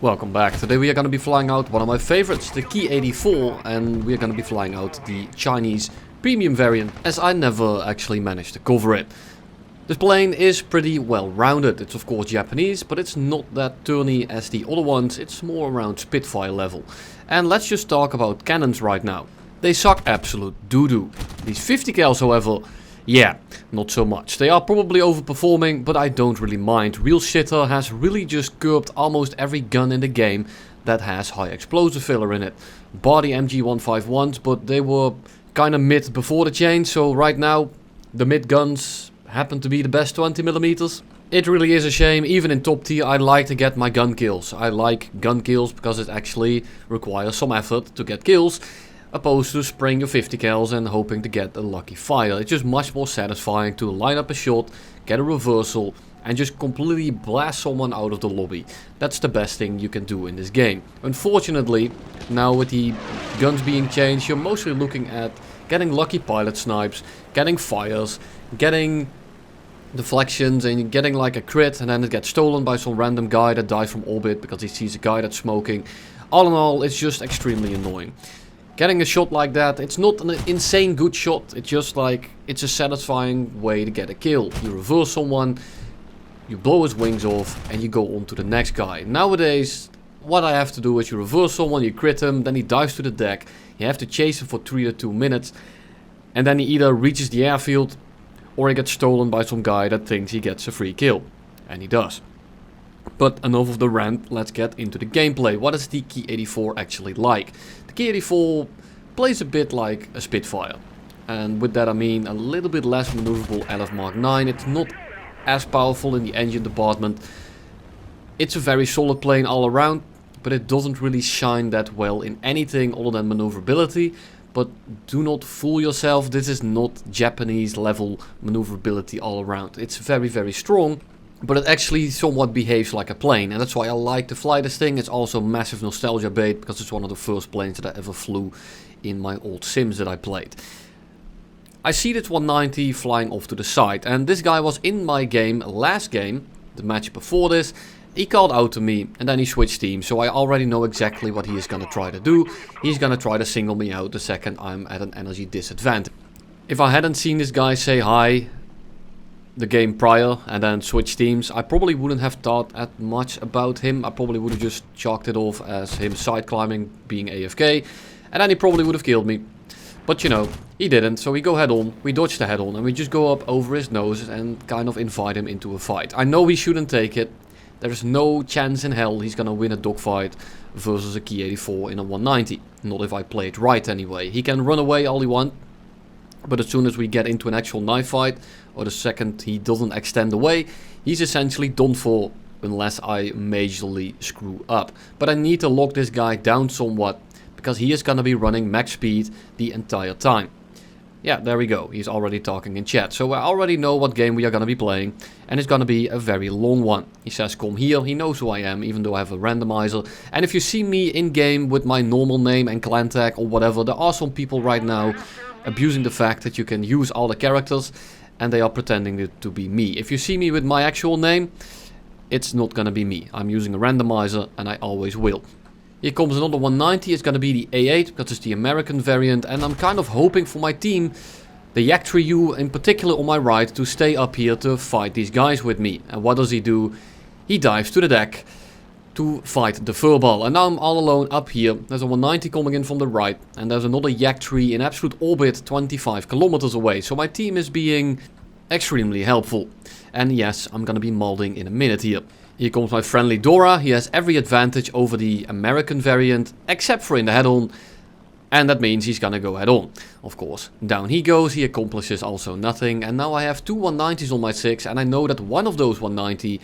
Welcome back. Today we are going to be flying out one of my favorites, the Ki-84, and we are going to be flying out the Chinese premium variant, as I never actually managed to cover it. This plane is pretty well rounded. It's of course Japanese, but it's not that turny as the other ones. It's more around Spitfire level. And let's just talk about cannons right now. They suck absolute doo-doo. These 50 cals, however, yeah, not so much. They are probably overperforming, but I don't really mind. Real Shitter has really just curbed almost every gun in the game that has high explosive filler in it. Bar the MG151s, but they were kinda mid before the change, so right now the mid guns happen to be the best 20mm. It really is a shame. Even in top tier I like to get my gun kills. I like gun kills because it actually requires some effort to get kills, opposed to spraying your 50 cals and hoping to get a lucky fire. It's just much more satisfying to line up a shot, get a reversal, and just completely blast someone out of the lobby. That's the best thing you can do in this game. Unfortunately, now with the guns being changed, you're mostly looking at getting lucky pilot snipes, getting fires, getting deflections, and getting like a crit, and then it gets stolen by some random guy that dies from orbit because he sees a guy that's smoking. All in all, it's just extremely annoying. Getting a shot like that, it's not an insane good shot, it's just like, it's a satisfying way to get a kill. You reverse someone, you blow his wings off, and you go on to the next guy. Nowadays, what I have to do is you reverse someone, you crit him, then he dives to the deck, you have to chase him for 3 to 2 minutes, and then he either reaches the airfield, or he gets stolen by some guy that thinks he gets a free kill. And he does. But enough of the rant, let's get into the gameplay. What is the Ki-84 actually like? The Ki-84 plays a bit like a Spitfire. And with that I mean a little bit less maneuverable LF Mark 9. It's not as powerful in the engine department. It's a very solid plane all around, but it doesn't really shine that well in anything other than maneuverability. But do not fool yourself, this is not Japanese level maneuverability all around. It's very, very strong, but it actually somewhat behaves like a plane, and that's why I like to fly this thing. It's also massive nostalgia bait, because it's one of the first planes that I ever flew in my old Sims that I played. I see this 190 flying off to the side, and this guy was in my game, last game, the match before this. He called out to me, and then he switched teams, so I already know exactly what he is gonna try to do. He's gonna try to single me out the second I'm at an energy disadvantage. If I hadn't seen this guy say hi the game prior and then switch teams, I probably wouldn't have thought that much about him. I probably would have just chalked it off as him side climbing, being AFK, and then he probably would have killed me. But you know, he didn't, so we go head on, we dodge the head on, and we just go up over his nose and kind of invite him into a fight. I know he shouldn't take it. There is no chance in hell he's gonna win a dogfight versus a Ki-84 in a 190. Not if I play it right anyway. He can run away all he wants, but as soon as we get into an actual knife fight, or the second he doesn't extend away, he's essentially done for, unless I majorly screw up. But I need to lock this guy down somewhat, because he is gonna be running max speed the entire time. Yeah, there we go, he's already talking in chat, so I already know what game we are gonna be playing, and it's gonna be a very long one. He says come here, he knows who I am, even though I have a randomizer, and if you see me in game with my normal name and clan tag or whatever, there are some people right now abusing the fact that you can use all the characters, and they are pretending it to be me. If you see me with my actual name, it's not gonna be me. I'm using a randomizer, and I always will. Here comes another 190, it's gonna be the A8, because it's the American variant, and I'm kind of hoping for my team, the Yak-3U in particular on my right, to stay up here to fight these guys with me. And what does he do? He dives to the deck to fight the furball, and now I'm all alone up here. There's a 190 coming in from the right, and there's another Yak-3 in absolute orbit 25 kilometers away, so my team is being extremely helpful. And yes, I'm gonna be molding in a minute here. Here comes my friendly Dora. He has every advantage over the American variant, except for in the head-on. And that means he's gonna go head-on, of course. Down he goes, he accomplishes also nothing. And now I have two 190s on my 6, and I know that one of those 190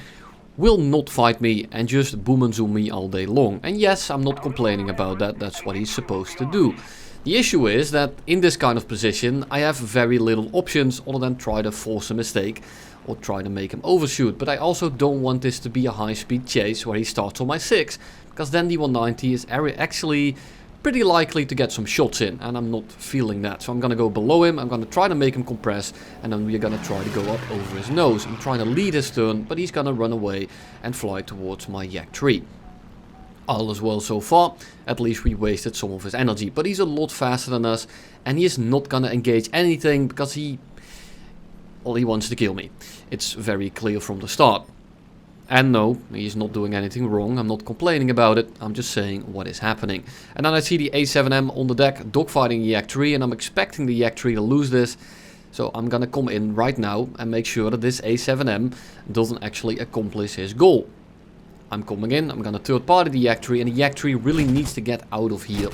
will not fight me and just boom and zoom me all day long. And yes, I'm not complaining about that, that's what he's supposed to do. The issue is that in this kind of position, I have very little options other than try to force a mistake or try to make him overshoot. But I also don't want this to be a high-speed chase where he starts on my 6, because then the 190 is actually pretty likely to get some shots in, and I'm not feeling that. So I'm gonna go below him, I'm gonna try to make him compress, and then we're gonna try to go up over his nose. I'm trying to lead his turn, but he's gonna run away and fly towards my Yak-3. All is well so far. At least we wasted some of his energy. But he's a lot faster than us. And he is not gonna engage anything because he wants to kill me. It's very clear from the start. And no, he's not doing anything wrong. I'm not complaining about it. I'm just saying what is happening. And then I see the A7M on the deck dogfighting the Yak-3. And I'm expecting the Yak-3 to lose this. So I'm gonna come in right now and make sure that this A7M doesn't actually accomplish his goal. I'm coming in, I'm gonna third party the Yak-3, and the Yak-3 really needs to get out of here.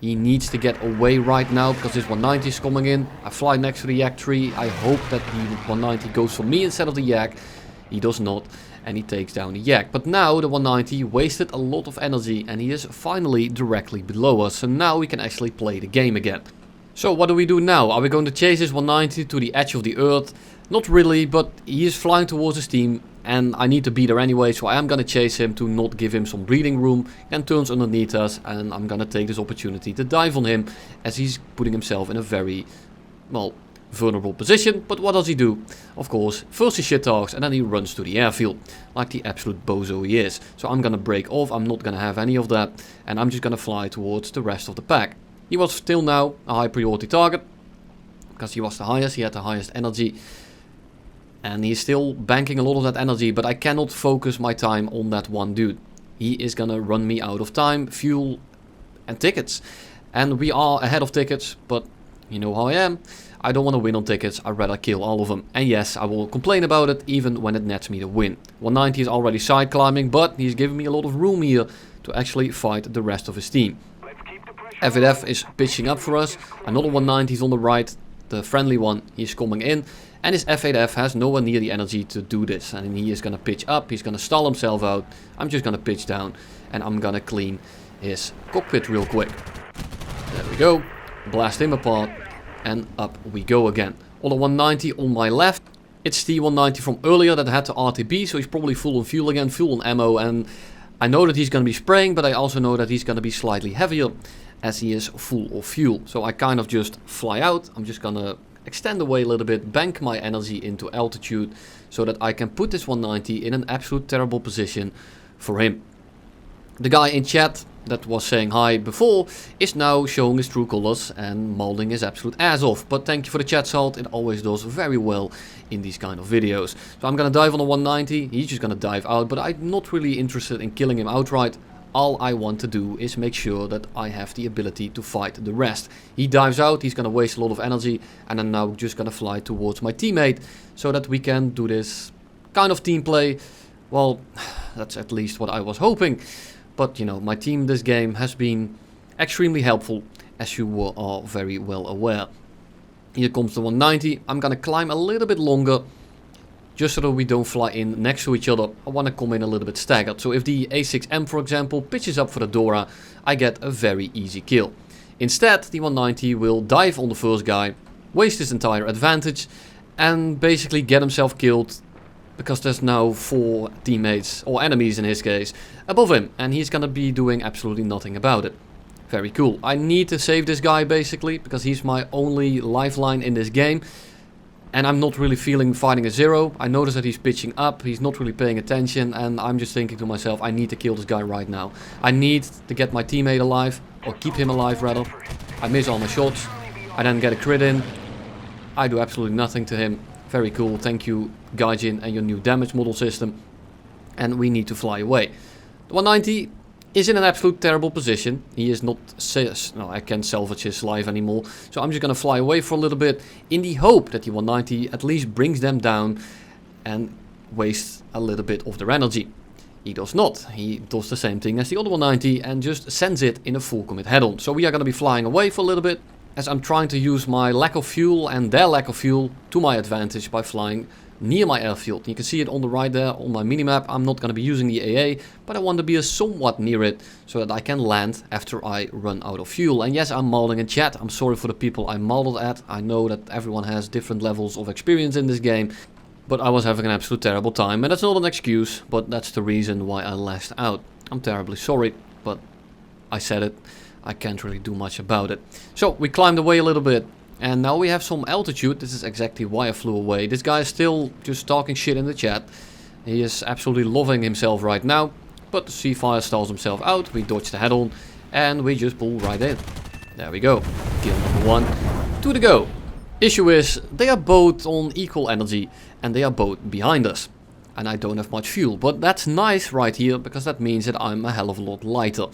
He needs to get away right now because this 190 is coming in. I fly next to the Yak-3. I hope that the 190 goes for me instead of the Yak. He does not, and he takes down the Yak. But now the 190 wasted a lot of energy and he is finally directly below us. So now we can actually play the game again. So what do we do now? Are we going to chase this 190 to the edge of the earth? Not really, but he is flying towards his team and I need to be there anyway, so I am gonna chase him to not give him some breathing room, and turns underneath us, and I'm gonna take this opportunity to dive on him as he's putting himself in a very, well, vulnerable position. But what does he do? Of course, first he shit talks and then he runs to the airfield like the absolute bozo he is. So I'm gonna break off, I'm not gonna have any of that, and I'm just gonna fly towards the rest of the pack. He was till now a high priority target because he was the highest, he had the highest energy. And he's still banking a lot of that energy, but I cannot focus my time on that one dude. He is gonna run me out of time, fuel and tickets. And we are ahead of tickets, but you know how I am. I don't want to win on tickets, I'd rather kill all of them. And yes, I will complain about it even when it nets me the win. 190 is already side climbing, but he's giving me a lot of room here to actually fight the rest of his team. F8F is pitching up for us. Another 190 is on the right, the friendly one, he's coming in. And his F8F has nowhere near the energy to do this. And he is going to pitch up, he's going to stall himself out. I'm just going to pitch down and I'm going to clean his cockpit real quick. There we go. Blast him apart. And up we go again. On the 190 on my left. It's the 190 from earlier that had the RTB. So he's probably full on fuel again, full on ammo. And I know that he's going to be spraying, but I also know that he's going to be slightly heavier as he is full of fuel. So I kind of just fly out. I'm just going to extend away a little bit, bank my energy into altitude so that I can put this 190 in an absolute terrible position for him. The guy in chat that was saying hi before is now showing his true colors and molding his absolute ass off. But thank you for the chat, Salt, it always does very well in these kind of videos. So I'm gonna dive on the 190, he's just gonna dive out, but I'm not really interested in killing him outright. All I want to do is make sure that I have the ability to fight the rest. He dives out, he's going to waste a lot of energy, and I'm now just going to fly towards my teammate so that we can do this kind of team play. Well, that's at least what I was hoping. But, you know, my team this game has been extremely helpful, as you are very well aware. Here comes the 190. I'm going to climb a little bit longer, just so that we don't fly in next to each other. I want to come in a little bit staggered. So if the A6M, for example, pitches up for the Dora, I get a very easy kill. Instead, the 190 will dive on the first guy, waste his entire advantage, and basically get himself killed, because there's now 4 teammates, or enemies in his case, above him, and he's gonna be doing absolutely nothing about it. Very cool. I need to save this guy, basically, because he's my only lifeline in this game. And I'm not really feeling fighting a zero. I notice that he's pitching up, he's not really paying attention, and I'm just thinking to myself, I need to kill this guy right now. I need to get my teammate alive, or keep him alive rather. I miss all my shots, I then get a crit in. I do absolutely nothing to him. Very cool, thank you Gaijin and your new damage model system. And we need to fly away. The 190 is in an absolute terrible position. He is not, no, I can't salvage his life anymore. So I'm just gonna fly away for a little bit in the hope that the 190 at least brings them down and wastes a little bit of their energy. He does not. He does the same thing as the other 190 and just sends it in a full commit head-on. So we are gonna be flying away for a little bit as I'm trying to use my lack of fuel and their lack of fuel to my advantage by flying near my airfield. You can see it on the right there on my minimap. I'm not going to be using the AA, but I want to be somewhat near it so that I can land after I run out of fuel. And yes, I'm modding in chat. I'm sorry for the people I modded at. I know that everyone has different levels of experience in this game, but I was having an absolute terrible time. And that's not an excuse, but that's the reason why I lashed out. I'm terribly sorry, but I said it. I can't really do much about it. So we climbed away a little bit. And now we have some altitude. This is exactly why I flew away. This guy is still just talking shit in the chat. He is absolutely loving himself right now. but the Seafire stalls himself out, we dodge the head-on, and we just pull right in. There we go. Kill number 1. 2 to go. Issue is, they are both on equal energy, and they are both behind us. And I don't have much fuel, but that's nice right here, because that means that I'm a hell of a lot lighter.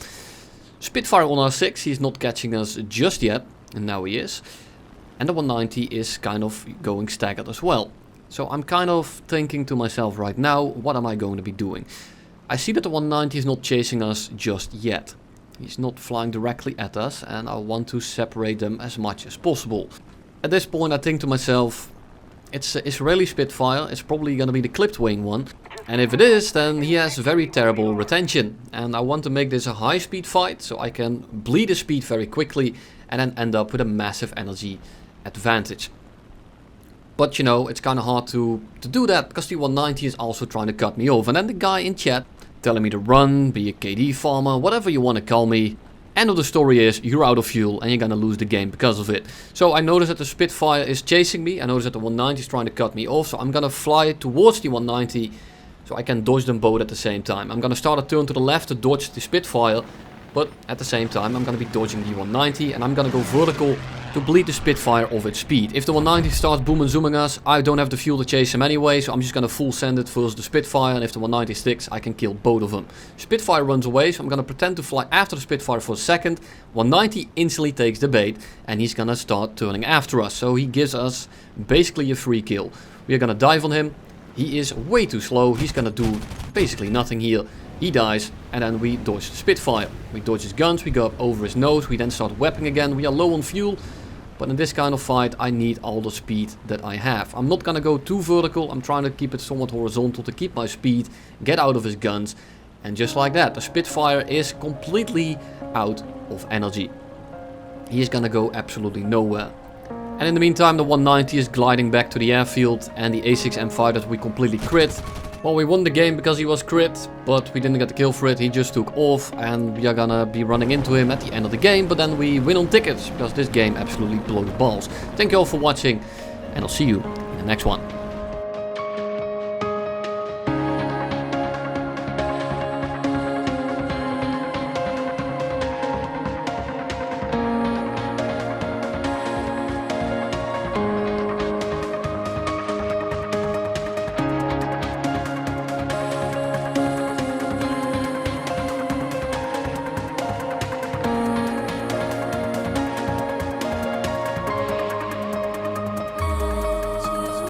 Spitfire on R6, he's not catching us just yet, and now he is. And the 190 is kind of going staggered as well. So I'm kind of thinking to myself right now, what am I going to be doing? I see that the 190 is not chasing us just yet. He's not flying directly at us, and I want to separate them as much as possible. At this point I think to myself, it's an Israeli Spitfire, it's probably going to be the clipped wing one. And if it is, then he has very terrible retention. And I want to make this a high speed fight, so I can bleed his speed very quickly and then end up with a massive energy advantage. But you know, it's kind of hard to do that, because the 190 is also trying to cut me off. And then the guy in chat telling me to run, be a KD farmer, whatever you want to call me. End of the story is, you're out of fuel and you're gonna lose the game because of it. So I notice that the Spitfire is chasing me. I notice that the 190 is trying to cut me off. So I'm gonna fly towards the 190 so I can dodge them both at the same time. I'm gonna start a turn to the left to dodge the Spitfire. But at the same time I'm gonna be dodging the 190 and I'm gonna go vertical to bleed the Spitfire of its speed. If the 190 starts boom and zooming us, I don't have the fuel to chase him anyway, so I'm just gonna full send it versus the Spitfire, and if the 190 sticks, I can kill both of them. Spitfire runs away, so I'm gonna pretend to fly after the Spitfire for a second. 190 instantly takes the bait, and he's gonna start turning after us, so he gives us basically a free kill. We are gonna dive on him. He is way too slow, he's gonna do basically nothing here. He dies, and then we dodge the Spitfire. We dodge his guns, we go up over his nose, we then start weaping again. We are low on fuel, but in this kind of fight I need all the speed that I have. I'm not gonna go too vertical, I'm trying to keep it somewhat horizontal to keep my speed, get out of his guns, and just like that, the Spitfire is completely out of energy. He is gonna go absolutely nowhere. And in the meantime the 190 is gliding back to the airfield, and the A6M5 that we completely crit. Well, we won the game because he was crit, but we didn't get the kill for it. He just took off, and we are gonna be running into him at the end of the game. But then we win on tickets, because this game absolutely blows balls. Thank you all for watching, and I'll see you in the next one.